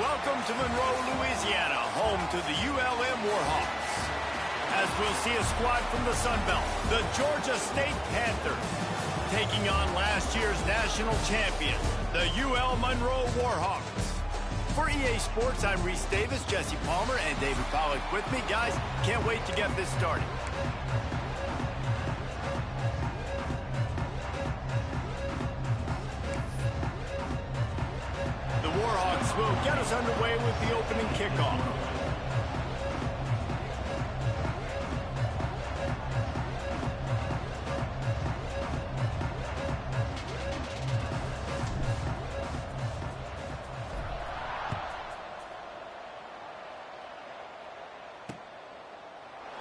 Welcome to Monroe, Louisiana, home to the ULM Warhawks. As we'll see a squad from the Sun Belt, the Georgia State Panthers, taking on last year's national champion, the UL Monroe Warhawks. For EA Sports, I'm Reese Davis, Jesse Palmer, and David Pollack with me. Guys, can't wait to get this started. The Warhawks will get us underway with the opening kickoff.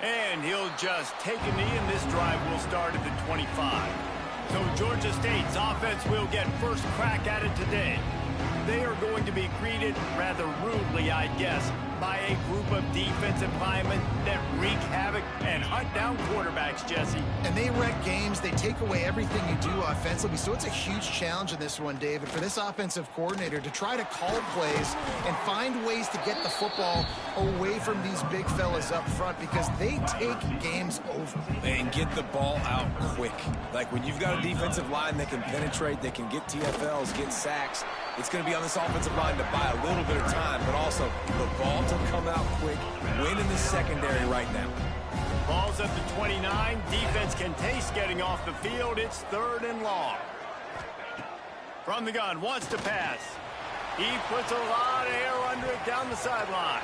And he'll just take a knee, and this drive will start at the 25. So Georgia State's offense will get first crack at it today. They are going to be greeted rather rudely, I guess, by a group of defensive linemen that wreak havoc and hunt down quarterbacks, Jesse. And they wreck games. They take away everything you do offensively. So it's a huge challenge in this one, David, for this offensive coordinator to try to call plays and find ways to get the football away from these big fellas up front, because they take games over. And get the ball out quick. Like when you've got a defensive line that can penetrate, they can get TFLs, get sacks, it's going to be on this offensive line to buy a little bit of time, but also the ball to come out quick, win in the secondary right now. Ball's at the 29. Defense can taste getting off the field. It's 3rd and long. From the gun, wants to pass. He puts a lot of air under it down the sideline.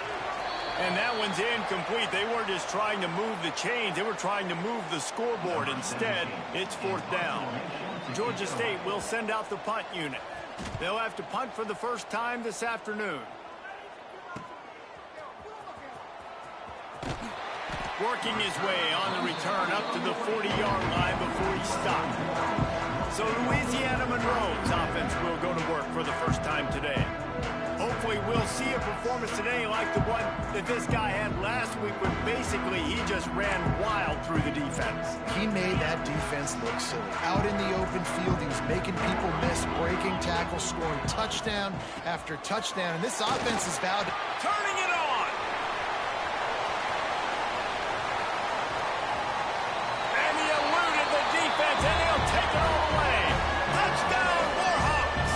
And that one's incomplete. They weren't just trying to move the chains. They were trying to move the scoreboard. Instead, it's 4th down. Georgia State will send out the punt unit. They'll have to punt for the first time this afternoon. Working his way on the return up to the 40-yard line before he stopped. So Louisiana Monroe's offense will go to work for the first time today. Hopefully we'll see a performance today like the one that this guy had last week, when basically he just ran wild through the defense. He made that defense look silly. Out in the open field, he was making people miss, breaking tackles, scoring touchdown after touchdown. And this offense is vowed. Turning it on! And he eluded the defense, and he'll take it all the way. Touchdown, Warhawks!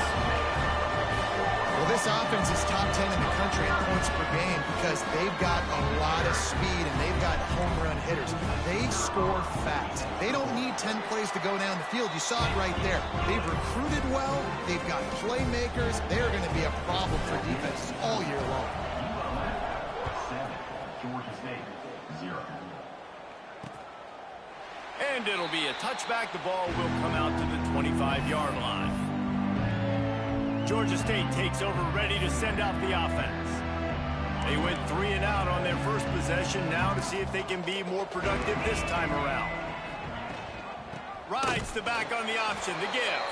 Well, this offense is top 10 in the country in points per game because they've got a lot of speed and they've got home run hitters. They score fast. They don't need 10 plays to go down the field. You saw it right there. They've recruited well. They've got playmakers. They're going to be a problem for defenses all year long. Georgia State, 0. And it'll be a touchback. The ball will come out to the 25-yard line. Georgia State takes over, ready to send out the offense. They went 3 and out on their first possession, now to see if they can be more productive this time around. Rides the back on the option, the give.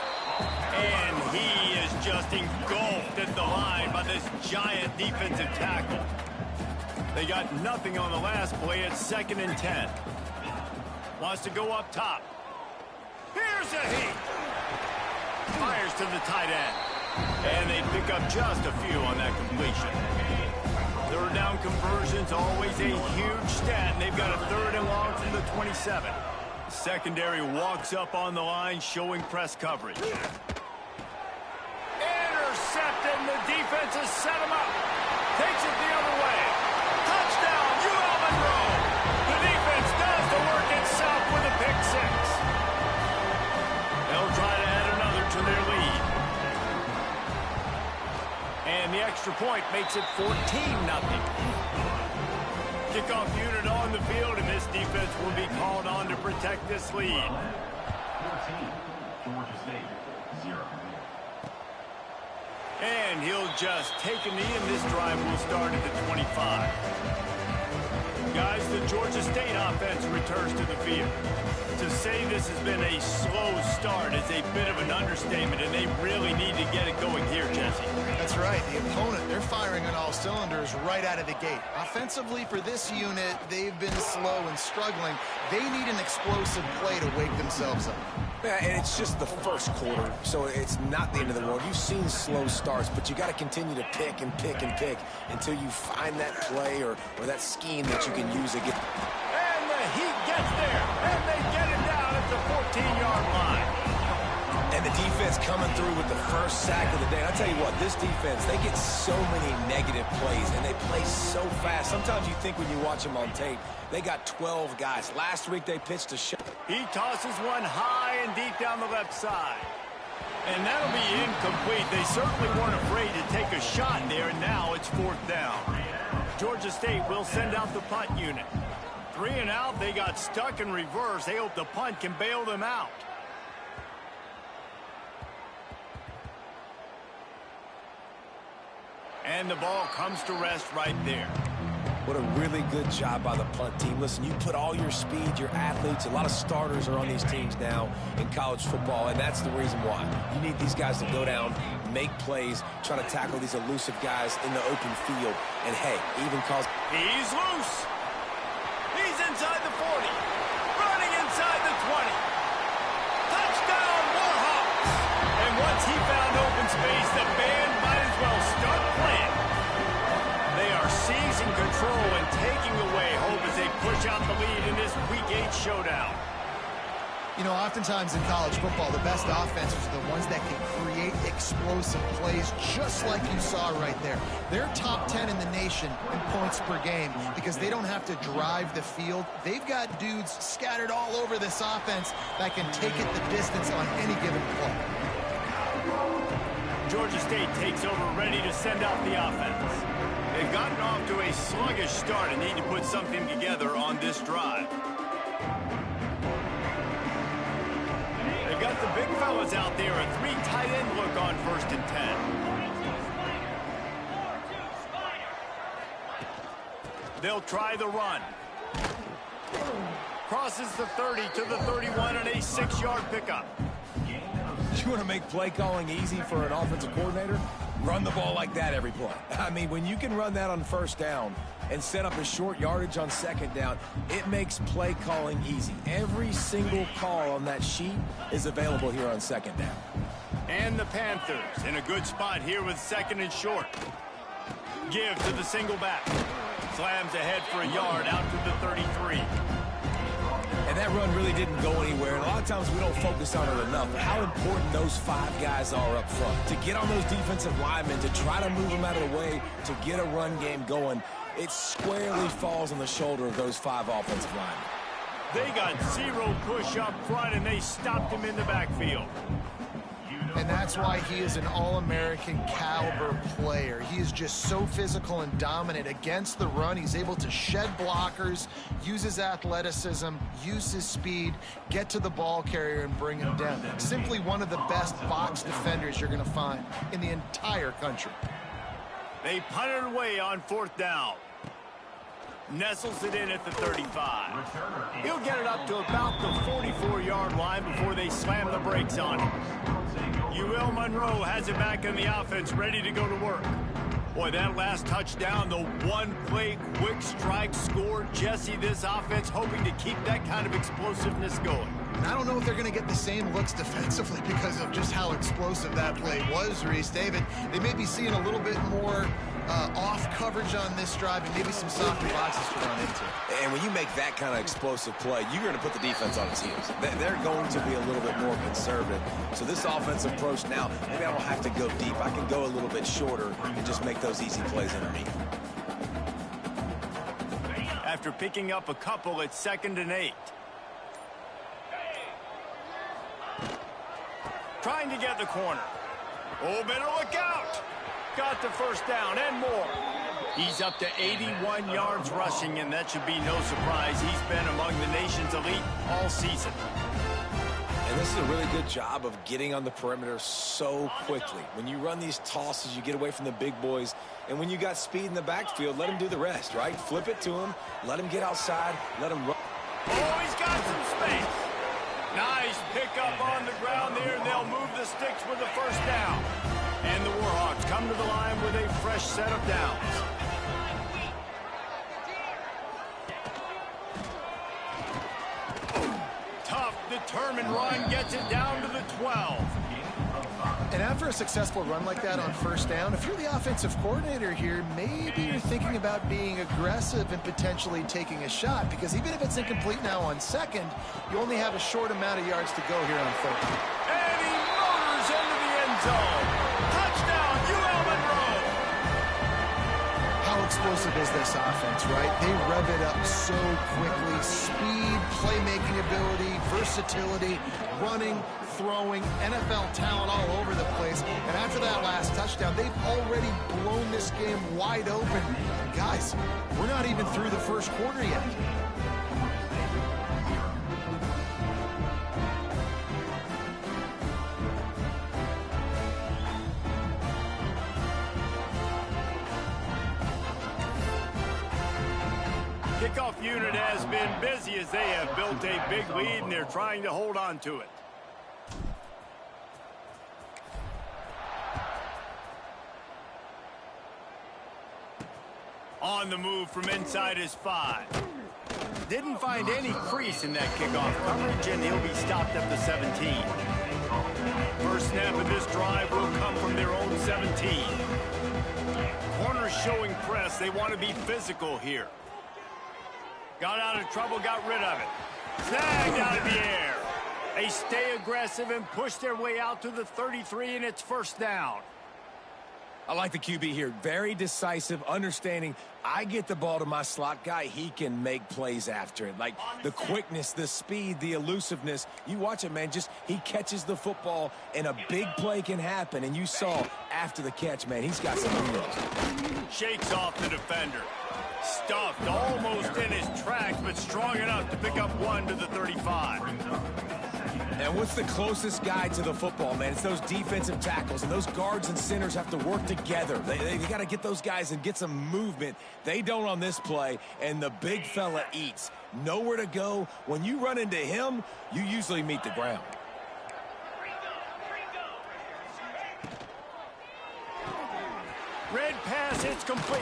And he is just engulfed at the line by this giant defensive tackle. They got nothing on the last play. It's 2nd and 10. Wants to go up top. Here's a heat. Fires to the tight end. And they pick up just a few on that completion. 3rd down conversions, always a huge stat. And they've got a 3rd and long from the 27. Secondary walks up on the line, showing press coverage. Intercepted, and the defense has set him up. Takes it the other way. Touchdown, UL Monroe. The defense does the work itself with a pick 6. They'll try to add another to their lead. And the extra point makes it 14-0. Kickoff unit on the field, and this defense will be called on to protect this lead. 14, Georgia State, 0. And he'll just take a knee, and this drive will start at the 25. Guys, the Georgia State offense returns to the field. To say this has been a slow start is a bit of an understatement, and they really need to get it going here, Jesse. That's right. The opponent, they're firing on all cylinders right out of the gate. Offensively, for this unit, they've been slow and struggling. They need an explosive play to wake themselves up. Yeah, and it's just the first quarter, so it's not the end of the world. You've seen slow starts, but you got to continue to pick and pick and pick until you find that play or that scheme that you can use again. And the Heat gets there, and they get it down at the 14-yard line. And the defense coming through with the first sack of the day. And I tell you what, this defense, they get so many negative plays, and they play so fast. Sometimes you think when you watch them on tape, they got 12 guys. Last week they pitched a shot. He tosses one high and deep down the left side. And that'll be incomplete. They certainly weren't afraid to take a shot there, and now it's 4th down. Georgia State will send out the punt unit. 3 and out, they got stuck in reverse. They hope the punt can bail them out. And the ball comes to rest right there. What a really good job by the punt team. Listen, you put all your speed, your athletes, a lot of starters are on these teams now in college football, and that's the reason why. You need these guys to go down, make plays, try to tackle these elusive guys in the open field. And, hey, even cause... He's loose. He's inside the 40. Running inside the 20. Touchdown, Warhawks. And once he found open space, the band might as well start playing. They are seizing control and taking away hope as they push out the lead in this Week 8 showdown. You know, oftentimes in college football, the best offenses are the ones that can create explosive plays, just like you saw right there. They're top 10 in the nation in points per game because they don't have to drive the field. They've got dudes scattered all over this offense that can take it the distance on any given play. Georgia State takes over, ready to send out the offense. They've gotten off to a sluggish start and need to put something together on this drive. They've got the big fellas out there, a 3 tight end look on 1st and 10. They'll try the run. Crosses the 30 to the 31 and a 6-yard pickup. You want to make play calling easy for an offensive coordinator? Run the ball like that every play. I mean, when you can run that on 1st down and set up a short yardage on 2nd down, it makes play calling easy. Every single call on that sheet is available here on 2nd down. And the Panthers in a good spot here with 2nd and short. Give to the single back. Slams ahead for a yard out to the 33. And that run really didn't go anywhere. And a lot of times we don't focus on it enough. How important those 5 guys are up front. To get on those defensive linemen, to try to move them out of the way, to get a run game going, it squarely falls on the shoulder of those 5 offensive linemen. They got 0 push up front, and they stopped him in the backfield. And that's why he is an All-American caliber player. He is just so physical and dominant against the run. He's able to shed blockers, use his athleticism, use his speed, get to the ball carrier and bring him down. Simply one of the best box defenders you're going to find in the entire country. They punt it away on 4th down. Nestles it in at the 35. He'll get it up to about the 44-yard line before they slam the brakes on him. UL Monroe has it back in the offense, ready to go to work. Boy, that last touchdown, the one-play quick strike score. Jesse, this offense hoping to keep that kind of explosiveness going. And I don't know if they're going to get the same looks defensively because of just how explosive that play was, Reese. David, they may be seeing a little bit more off coverage on this drive and maybe some softer boxes to run into. And when you make that kind of explosive play, you're going to put the defense on its heels. They're going to be a little bit more conservative. So this offensive approach now, maybe I don't have to go deep. I can go a little bit shorter and just make those easy plays underneath. After picking up a couple at 2nd and 8. Trying to get the corner. Oh, better look out. Got the 1st down and more. He's up to 81 yards rushing, and that should be no surprise. He's been among the nation's elite all season. And this is a really good job of getting on the perimeter so quickly. When you run these tosses, you get away from the big boys. And when you got speed in the backfield, let him do the rest, right? Flip it to him, let him get outside, let him run. Oh, he's got some space. Nice pickup on the ground there, and they'll move the sticks with the 1st down. And the Warhawks come to the line with a fresh set of downs. Tough, determined run gets it down to the 12. And after a successful run like that on first down, if you're the offensive coordinator here, maybe you're thinking about being aggressive and potentially taking a shot, because even if it's incomplete now on second, you only have a short amount of yards to go here on third. And he motors into the end zone. Touchdown, ULM Monroe. How explosive is this offense, right? They rev it up so quickly. Speed, playmaking ability, versatility, running, throwing, NFL talent all over the place. And after that last touchdown, they've already blown this game wide open. Guys, we're not even through the first quarter yet. Kickoff unit has been busy as they have built a big lead, and they're trying to hold on to it. On the move from inside his 5. Didn't find any crease in that kickoff coverage, and he'll be stopped at the 17. First snap of this drive will come from their own 17. Corners showing press. They want to be physical here. Got out of trouble, got rid of it. Snagged out of the air. They stay aggressive and push their way out to the 33, and it's first down. I like the QB here. Very decisive, understanding I get the ball to my slot guy, he can make plays after it. Like the quickness, the speed, the elusiveness. You watch it, man. Just he catches the football, and a big play can happen. And you saw after the catch, man, he's got some wheels. Shakes off the defender. Stuffed almost in his tracks, but strong enough to pick up one to the 35. And what's the closest guy to the football, man? It's those defensive tackles, and those guards and centers have to work together. They got to get those guys and get some movement. They don't on this play, and the big fella eats. Nowhere to go. When you run into him, you usually meet the ground. Red pass, it's complete.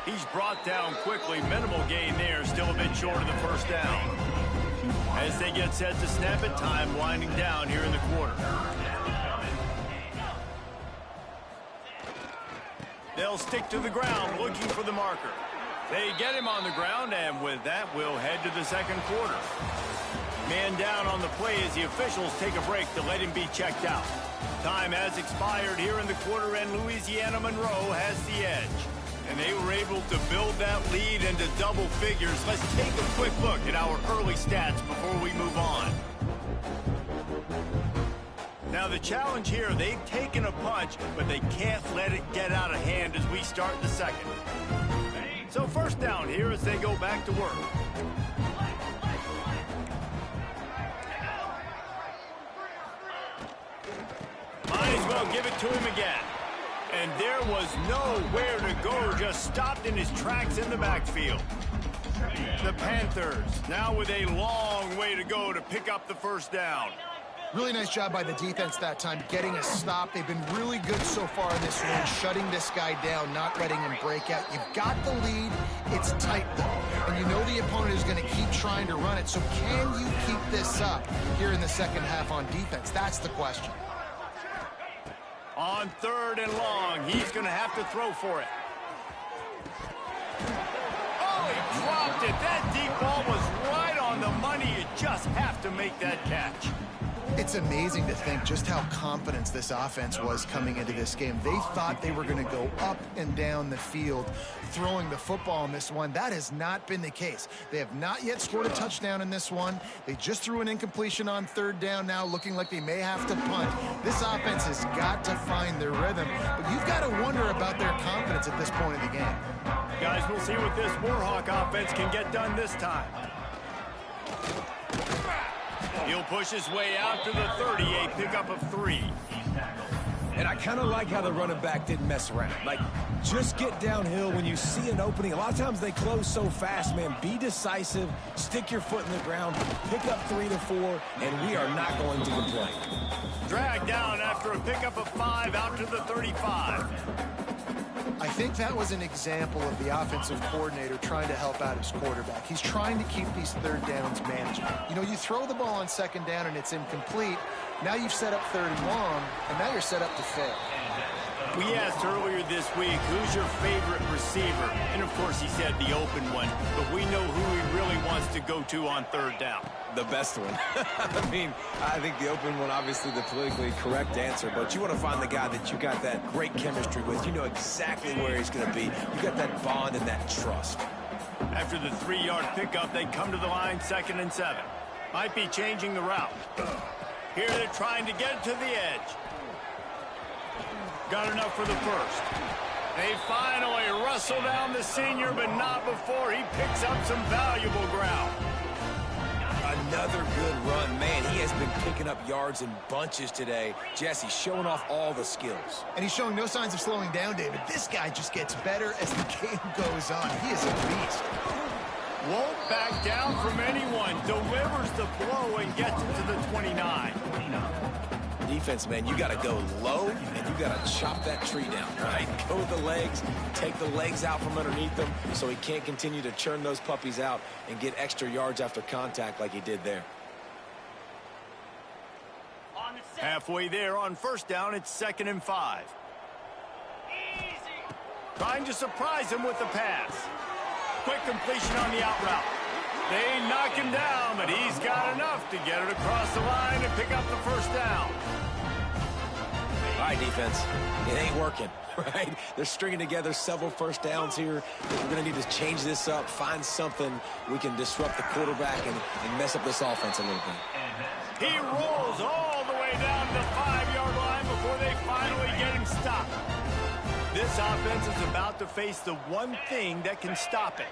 He's brought down quickly. Minimal gain there, still a bit short of the first down. As they get set to snap it, time winding down here in the quarter. They'll stick to the ground looking for the marker. They get him on the ground, and with that, we'll head to the second quarter. Man down on the play as the officials take a break to let him be checked out. Time has expired here in the quarter, and Louisiana Monroe has the edge. And they were able to build that lead into double figures. Let's take a quick look at our early stats before we move on. Now the challenge here, they've taken a punch, but they can't let it get out of hand as we start the second. So first down here as they go back to work. Might as well give it to him again. And there was nowhere to go, just stopped in his tracks in the backfield. The Panthers now with a long way to go to pick up the first down. Really nice job by the defense that time, getting a stop. They've been really good so far in this one, shutting this guy down, not letting him break out. You've got the lead. It's tight, though. And you know the opponent is going to keep trying to run it. So can you keep this up here in the second half on defense? That's the question. On third and long, he's going to have to throw for it. Oh, he dropped it. That deep ball was right on the money. You just have to make that catch. It's amazing to think just how confident this offense was coming into this game. They thought they were going to go up and down the field throwing the football in this one. That has not been the case. They have not yet scored a touchdown in this one. They just threw an incompletion on third down now, looking like they may have to punt. This offense has got to find their rhythm, but you've got to wonder about their confidence at this point in the game. Guys, we'll see what this Warhawk offense can get done this time. He'll push his way out to the 30, a pickup of 3. And I kind of like how the running back didn't mess around. Like, just get downhill when you see an opening. A lot of times they close so fast, man. Be decisive, stick your foot in the ground, pick up 3 to 4, and we are not going to complain. Dragged down after a pickup of 5 out to the 35. I think that was an example of the offensive coordinator trying to help out his quarterback. He's trying to keep these third downs manageable. You know, you throw the ball on second down and it's incomplete. Now you've set up third and long, and now you're set up to fail. We asked earlier this week, who's your favorite receiver? And, of course, he said the open one. But we know who he really wants to go to on third down. The best one. I mean, I think the open one, obviously the politically correct answer, but you want to find the guy that you got that great chemistry with. You know exactly where he's going to be. You got that bond and that trust. After the 3-yard pickup, they come to the line, 2nd and 7. Might be changing the route. Here they're trying to get to the edge. Got enough for the first. They finally wrestle down the senior, but not before he picks up some valuable ground. Another good run. Man, he has been picking up yards in bunches today. Jesse showing off all the skills. And he's showing no signs of slowing down, David. This guy just gets better as the game goes on. He is a beast. Won't back down from anyone. Delivers the blow and gets it to the 29. Defense, man, you got to go low, and you got to chop that tree down, right? Go with the legs, take the legs out from underneath them so he can't continue to churn those puppies out and get extra yards after contact like he did there. Halfway there on first down, it's 2nd and 5. Trying to surprise him with the pass. Quick completion on the out route. They knock him down, but he's got enough to get it across the line and pick up the first down. All right, defense, it ain't working, right? They're stringing together several first downs here. We're going to need to change this up, find something we can disrupt the quarterback and mess up this offense a little bit. He rolls all the way down to the 5-yard line before they finally get him stopped. This offense is about to face the one thing that can stop it.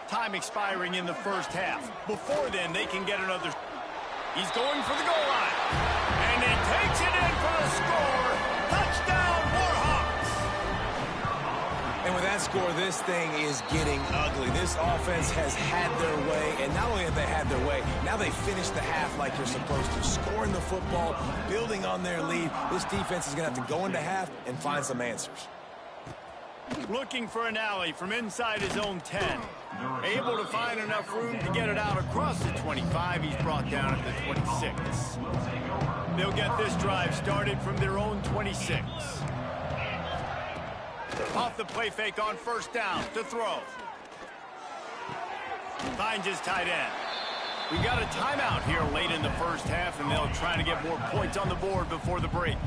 Time expiring in the first half. Before then, they can get another. He's going for the goal line. And he takes it in for the score. Touchdown, Warhawks! And with that score, this thing is getting ugly. This offense has had their way, and not only have they had their way, now they finish the half like you're supposed to. Scoring the football, building on their lead. This defense is going to have to go into half and find some answers. Looking for an alley from inside his own 10. Able to find enough room to get it out across the 25. He's brought down at the 26. They'll get this drive started from their own 26. Off the play fake on first down to throw. Finds his tight end. We got a timeout here late in the first half, and they'll try to get more points on the board before the break.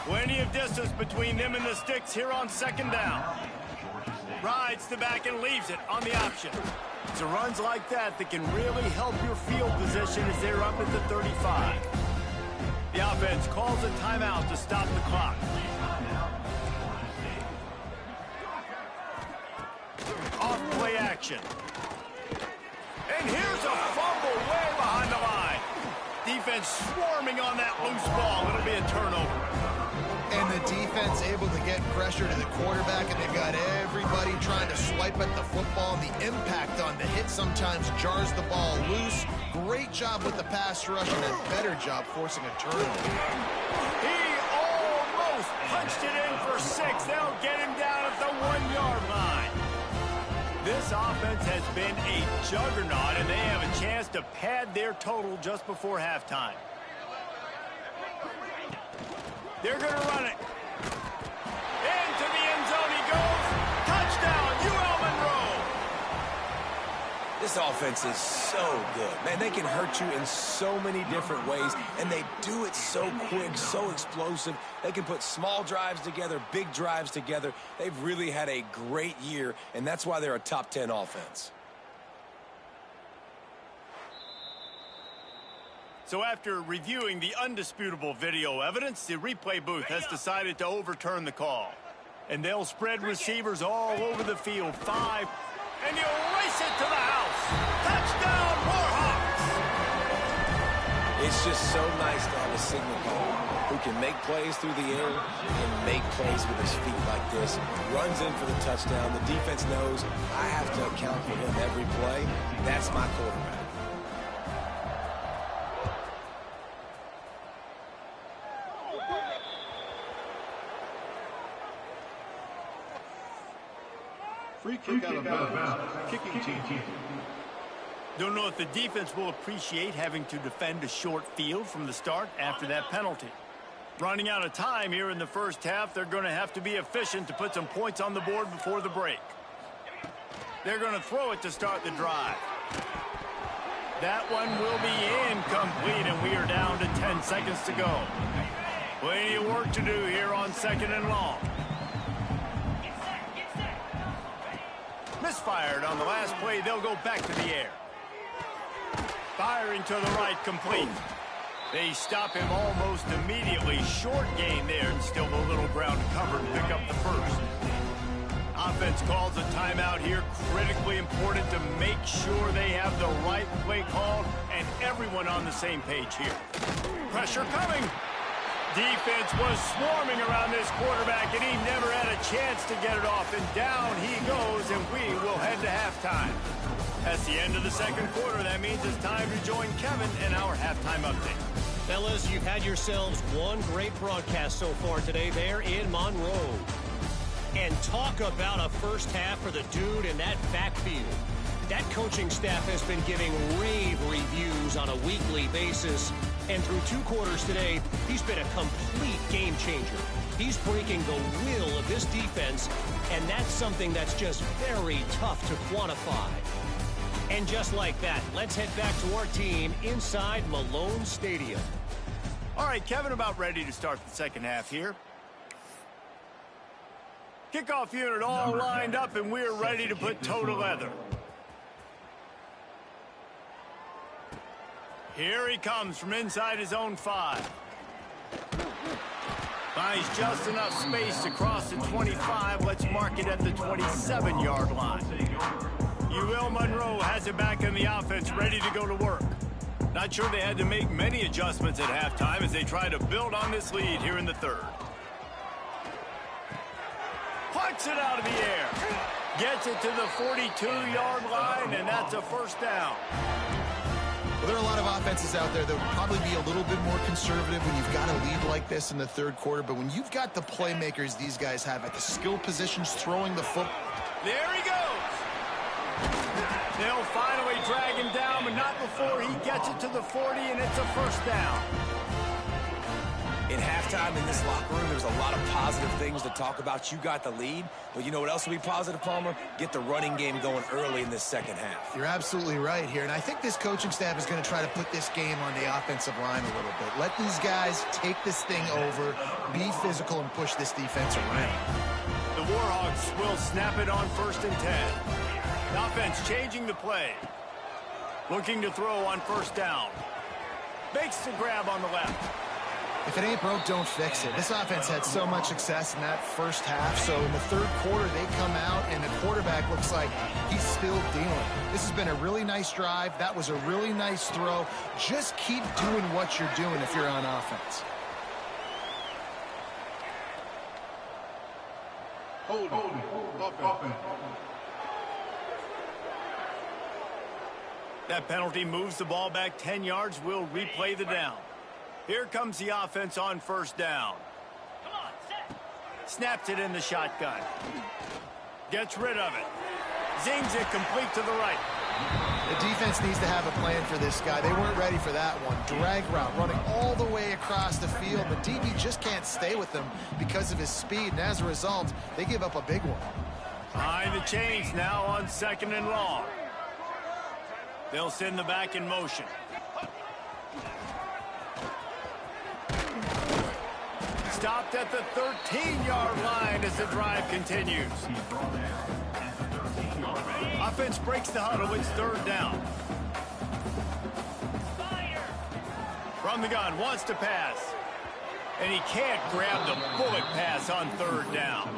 Plenty of distance between them and the sticks here on 2nd down. Rides the back and leaves it on the option. It's a runs like that that can really help your field position as they're up at the 35. The offense calls a timeout to stop the clock. Off play action. And here's a fumble way behind the line. Defense swarming on that loose ball. It'll be a turnover. And the defense able to get pressure to the quarterback, and they've got everybody trying to swipe at the football. The impact on the hit sometimes jars the ball loose. Great job with the pass rush, and a better job forcing a turnover. He almost punched it in for 6. They'll get him down at the 1-yard line. This offense has been a juggernaut, and they have a chance to pad their total just before halftime. They're going to run it. Into the end zone he goes. Touchdown, UL Monroe. This offense is so good. Man, they can hurt you in so many different ways, and they do it so quick, so explosive. They can put small drives together, big drives together. They've really had a great year, and that's why they're a top 10 offense. So after reviewing the undisputable video evidence, the replay booth has decided to overturn the call. And they'll spread receivers all over the field. 5, and he'll race it to the house. Touchdown, Warhawks! It's just so nice to have a signal caller who can make plays through the air and make plays with his feet like this. Runs in for the touchdown. The defense knows I have to account for him every play. That's my quarterback. Free kick out of bounds. Kicking team. Don't know if the defense will appreciate having to defend a short field from the start after that penalty. Running out of time here in the first half, they're going to have to be efficient to put some points on the board before the break. They're going to throw it to start the drive. That one will be incomplete, and we are down to 10 seconds to go. Plenty of work to do here on 2nd and long. Misfired on the last play. They'll go back to the air. Firing to the right, complete. They stop him almost immediately. Short gain there, and still a little ground to cover to pick up the first. Offense calls a timeout here. Critically important to make sure they have the right play called and everyone on the same page here. Pressure coming. Defense was swarming around this quarterback, and he never had a chance to get it off. And down he goes, and we will head to halftime. That's the end of the second quarter. That means it's time to join Kevin in our halftime update. Fellas, you've had yourselves one great broadcast so far today there in Monroe. And talk about a first half for the dude in that backfield. That coaching staff has been giving rave reviews on a weekly basis. And through 2 quarters today, he's been a complete game changer. He's breaking the will of this defense, and that's something that's just very tough to quantify. And just like that, let's head back to our team inside Malone Stadium. All right, Kevin, about ready to start the second half here. Kickoff unit all lined up, and we're ready to put toe to leather. Here he comes from inside his own 5. Finds just enough space to cross the 25. Let's mark it at the 27-yard line. UL Monroe has it back in the offense, ready to go to work. Not sure they had to make many adjustments at halftime as they try to build on this lead here in the third. Puts it out of the air. Gets it to the 42-yard line, and that's a first down. Well, there are a lot of offenses out there that would probably be a little bit more conservative when you've got a lead like this in the third quarter. But when you've got the playmakers these guys have at the skill positions throwing the football. There he goes. They'll finally drag him down, but not before he gets it to the 40, and it's a first down. In halftime in this locker room, there's a lot of positive things to talk about. You got the lead, but you know what else will be positive, Palmer? Get the running game going early in this second half. You're absolutely right here, and I think this coaching staff is going to try to put this game on the offensive line a little bit. Let these guys take this thing over, be physical, and push this defense around. The Warhawks will snap it on 1st and 10. The offense changing the play. Looking to throw on first down. Makes the grab on the left. If it ain't broke, don't fix it. This offense had so much success in that first half, so in the third quarter, they come out, and the quarterback looks like he's still dealing. This has been a really nice drive. That was a really nice throw. Just keep doing what you're doing if you're on offense. Hold. Offense. That penalty moves the ball back 10 yards. We'll replay the down. Here comes the offense on first down. Snaps it in the shotgun. Gets rid of it. Zings it complete to the right. The defense needs to have a plan for this guy. They weren't ready for that one. Drag route running all the way across the field. The DB just can't stay with him because of his speed, and as a result, they give up a big one. Behind the chains now on 2nd and long. They'll send the back in motion. Stopped at the 13-yard line as the drive continues. Offense breaks the huddle. It's 3rd down. From the gun, wants to pass. And he can't grab the bullet pass on 3rd down.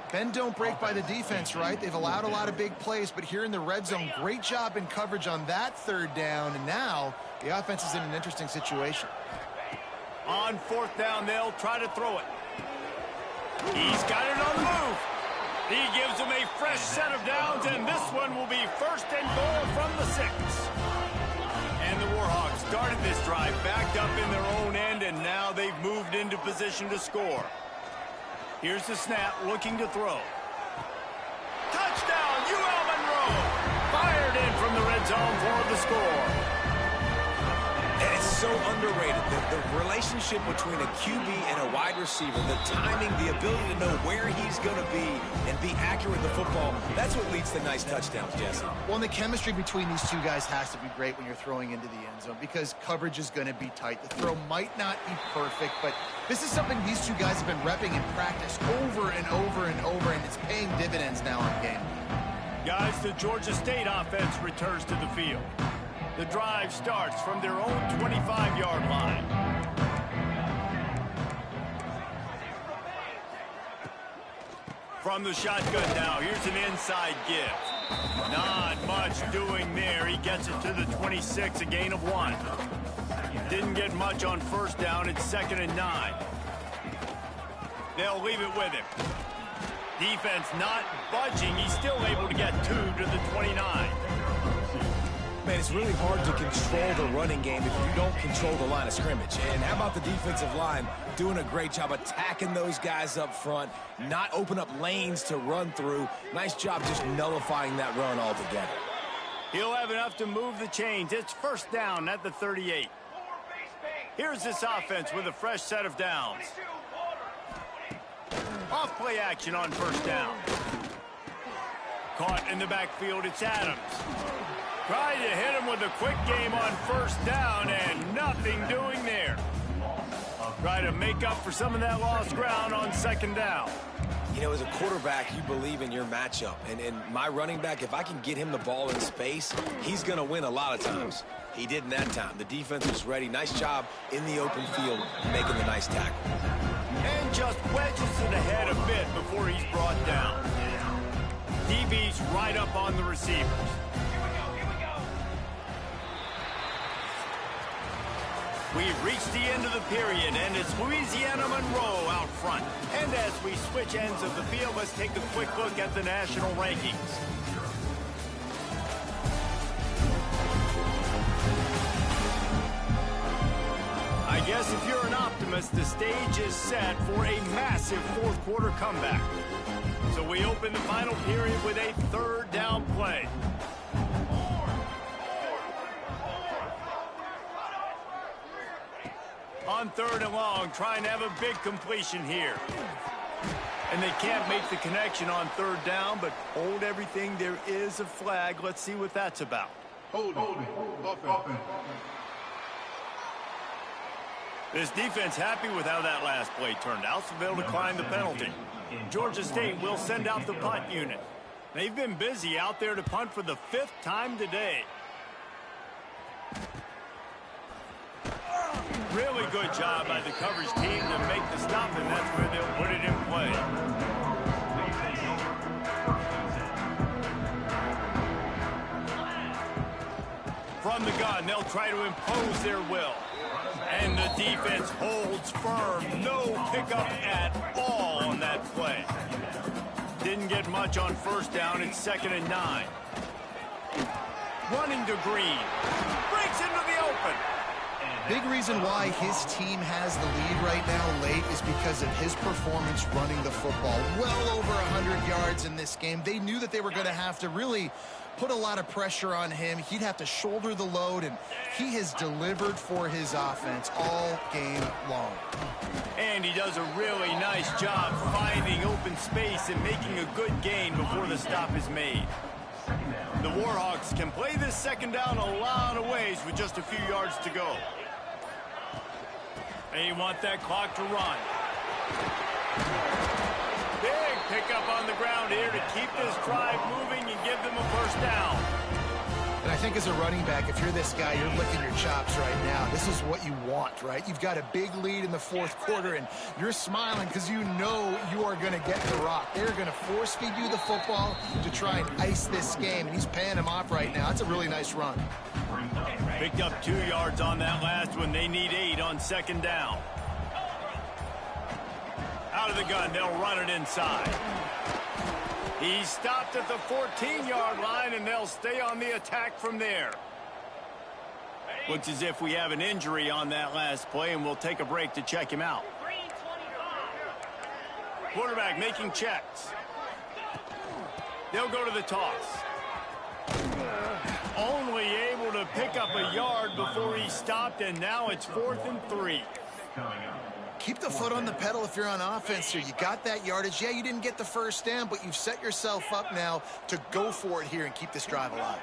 Bend don't break by the defense, right? They've allowed a lot of big plays, but here in the red zone, great job in coverage on that 3rd down, and now the offense is in an interesting situation. On 4th down, they'll try to throw it. He's got it on the move. He gives them a fresh set of downs, and this one will be 1st and goal from the 6. And the Warhawks started this drive backed up in their own end, and now they've moved into position to score. Here's the snap, looking to throw. Touchdown! end zone for the score. And it's so underrated. The relationship between a QB and a wide receiver, the timing, the ability to know where he's going to be and be accurate with the football, that's what leads to nice touchdowns, Jesse. Well, and the chemistry between these two guys has to be great when you're throwing into the end zone because coverage is going to be tight. The throw might not be perfect, but this is something these two guys have been repping in practice over and over and over, and it's paying dividends now on game. Guys, the Georgia State offense returns to the field. The drive starts from their own 25-yard line. From the shotgun now, here's an inside give. Not much doing there. He gets it to the 26, a gain of 1. Didn't get much on first down. It's 2nd and 9. They'll leave it with him. Defense not budging. He's still able to get 2 to the 29. Man, it's really hard to control the running game if you don't control the line of scrimmage. And how about the defensive line doing a great job attacking those guys up front, not open up lanes to run through. Nice job just nullifying that run altogether. He'll have enough to move the chains. It's first down at the 38. Here's this offense with a fresh set of downs. Off play action on first down. Caught in the backfield, it's Adams. Tried to hit him with a quick game on first down and nothing doing there. Try to make up for some of that lost ground on 2nd down. You know, as a quarterback, you believe in your matchup. And my running back, if I can get him the ball in space, he's going to win a lot of times. He didn't that time. The defense was ready. Nice job in the open field making the nice tackle. And just wedges it ahead a bit before he's brought down. DB's right up on the receivers. We've reached the end of the period, and it's Louisiana Monroe out front. And as we switch ends of the field, let's take a quick look at the national rankings. I guess if you're an optimist, the stage is set for a massive fourth-quarter comeback. So we open the final period with a 3rd down play. On 3rd and long, trying to have a big completion here. And they can't make the connection on 3rd down, but hold everything. There is a flag. Let's see what that's about. Hold it. Offense. This defense happy with how that last play turned out, so they'll decline the penalty. Georgia State will send out the punt unit. They've been busy out there to punt for the 5th time today. Really good job by the coverage team to make the stop, and that's where they'll put it in play. From the gun, they'll try to impose their will. And the defense holds firm. No pickup at all on that play. Didn't get much on first down. It's 2nd and 9. Running to Green. Breaks into the open. Big reason why his team has the lead right now late is because of his performance running the football. Well over 100 yards in this game. They knew that they were going to have to really put a lot of pressure on him. He'd have to shoulder the load, and he has delivered for his offense all game long. And he does a really nice job finding open space and making a good gain before the stop is made. The Warhawks can play this 2nd down a lot of ways with just a few yards to go. They want that clock to run. Big pickup on the ground here to keep this drive moving and give them a first down. And I think as a running back, if you're this guy, you're licking your chops right now. This is what you want, right? You've got a big lead in the 4th quarter, and you're smiling because you know you are going to get the rock. They're going to force feed you the football to try and ice this game, and he's paying him off right now. That's a really nice run. Picked up 2 yards on that last one. They need 8 on 2nd down. Out of the gun, they'll run it inside. He stopped at the 14-yard line, and they'll stay on the attack from there. Looks as if we have an injury on that last play, and we'll take a break to check him out. Quarterback making checks. They'll go to the toss. Only to pick up a yard before he stopped, and now it's 4th and 3. Keep the foot on the pedal if you're on offense here. You got that yardage. Yeah, you didn't get the first down, but you've set yourself up now to go for it here and keep this drive alive.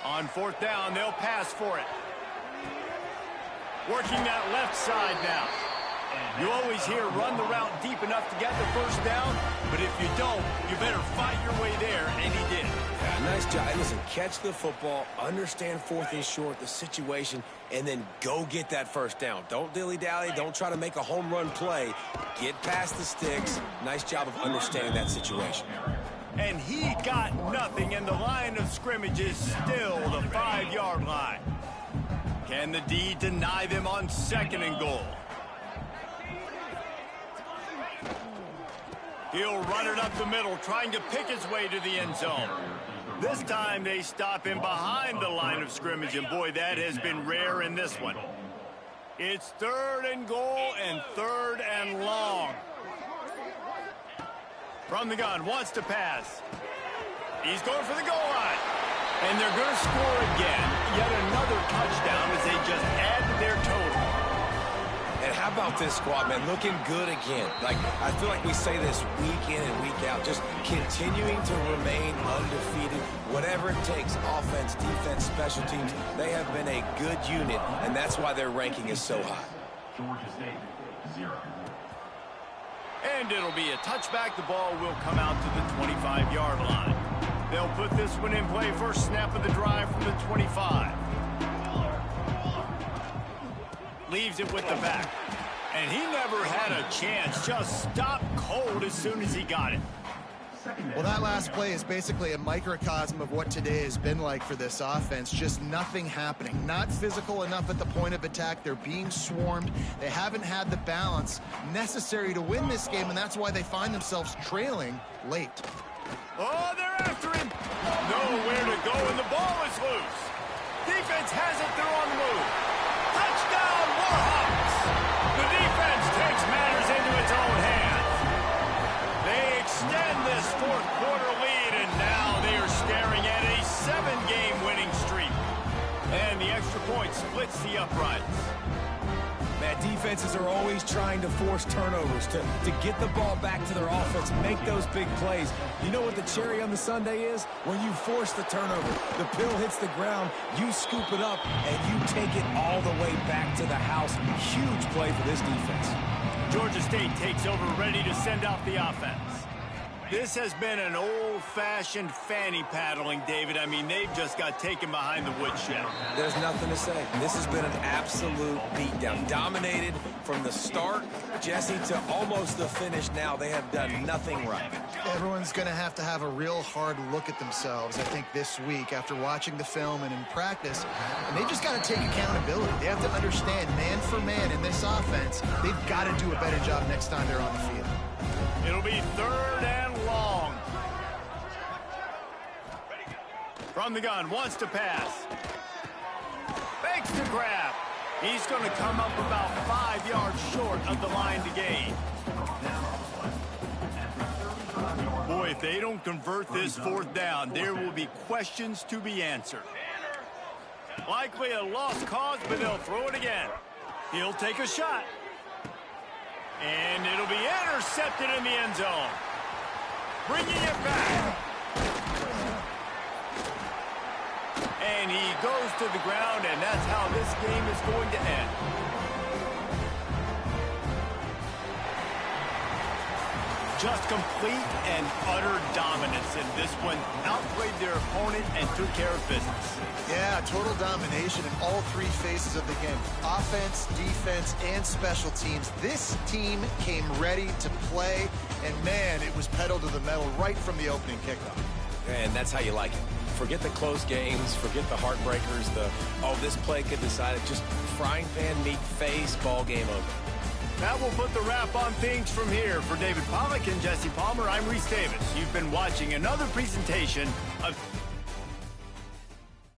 On 4th down, they'll pass for it. Working that left side now. You always hear run the route deep enough to get the first down, but if you don't, you better fight your way there, and he did. Yeah, nice job. Hey, listen, catch the football, understand 4th and short, the situation, and then go get that first down. Don't dilly-dally. Don't try to make a home run play. Get past the sticks. Nice job of understanding that situation. And he got nothing, and the line of scrimmage is still the 5-yard line. Can the D deny them on 2nd and goal? He'll run it up the middle, trying to pick his way to the end zone. This time they stop him behind the line of scrimmage, and boy, that has been rare in this one. It's 3rd and goal and 3rd and long. From the gun, wants to pass. He's going for the goal line. And they're going to score again. Yet another touchdown as they just add to their total. And how about this squad, man? Looking good again. Like, I feel like we say this week in and week out, just continuing to remain undefeated. Whatever it takes, offense, defense, special teams, they have been a good unit, and that's why their ranking is so high. Georgia State, 0. And it'll be a touchback. The ball will come out to the 25-yard line. They'll put this one in play. First snap of the drive from the 25. Leaves it with the back. And he never had a chance. Just stopped cold as soon as he got it. Well, that last play is basically a microcosm of what today has been like for this offense. Just nothing happening. Not physical enough at the point of attack. They're being swarmed. They haven't had the balance necessary to win this game, and that's why they find themselves trailing late. Oh, they're after him. Nowhere to go, and the ball is loose. Defense has it. They're on the move. Touchdown, Warhawks. The defense takes matters into its own hands. They extend this 4th quarter lead, and now they are staring at a 7-game winning streak. And the extra point splits the uprights. Man, defenses are always trying to force turnovers, to get the ball back to their offense, make those big plays. You know what the cherry on the sundae is? When you force the turnover, the pill hits the ground, you scoop it up, and you take it all the way back to the house. Huge play for this defense. Georgia State takes over, ready to send out the offense. This has been an old-fashioned fanny paddling, David. I mean, they've just got taken behind the woodshed. There's nothing to say. This has been an absolute beatdown. Dominated from the start, Jesse, to almost the finish now. They have done nothing right. Everyone's going to have a real hard look at themselves, I think, this week after watching the film and in practice. And they just got to take accountability. They have to understand, man for man in this offense, they've got to do a better job next time they're on the field. It'll be 3rd and long. From the gun, wants to pass. Fakes the grab. He's going to come up about 5 yards short of the line to gain. Boy, if they don't convert this 4th down, there will be questions to be answered. Likely a lost cause, but they'll throw it again. He'll take a shot. And it'll be intercepted in the end zone. Bringing it back. And he goes to the ground, and that's how this game is going to end. Just complete and utter dominance in this one. Outplayed their opponent and took care of business. Yeah, total domination in all 3 phases of the game. Offense, defense, and special teams. This team came ready to play, and man, it was pedal to the metal right from the opening kickoff. And that's how you like it. Forget the close games, forget the heartbreakers, this play could decide it. Just frying pan meat face, ball game over. That will put the wrap on things from here. For David Pollack and Jesse Palmer, I'm Reese Davis. You've been watching another presentation of